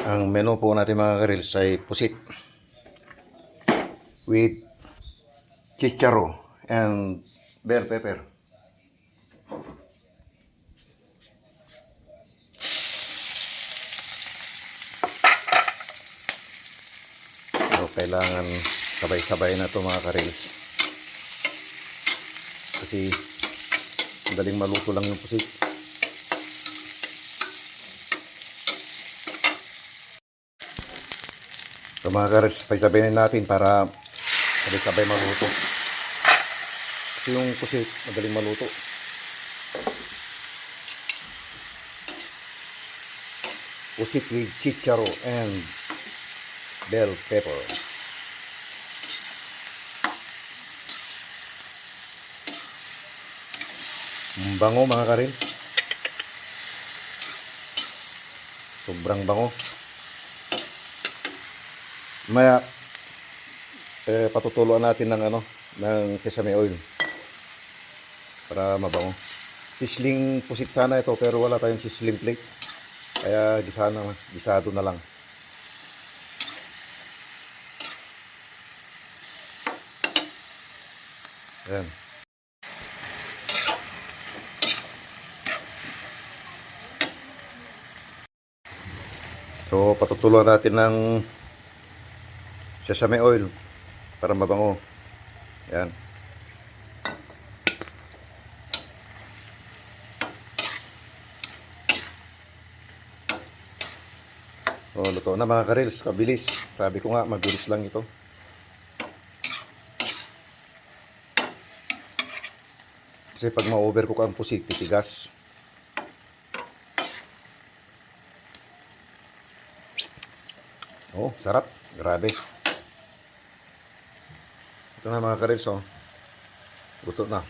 Ang menu po natin mga karils ay pusit with chicharo and bell pepper. So, kailangan sabay-sabay na ito mga karils. Kasi madaling maluto lang yung pusit. So mga karils, sabay-sabayin natin para sabay-sabay maluto. Kasi yung pusit madaling maluto. Pusit with chicharo and bell pepper. Bango mga karils. Sobrang bango. Maya patutuluan natin ng ng sesame oil para mabango. Sisling pusit sana ito pero wala tayong sisling plate. Kaya gisado na lang. Ayan. So patutuluan natin ng sesame oil para mabango. Ayan. So, luto na mga karils, kabilis. Sabi ko nga, mabilis lang ito. Kasi pag ma-overcook ang pusit, titigas. Oh, sarap. Grabe. Ito na mga karils, oh. Luto na.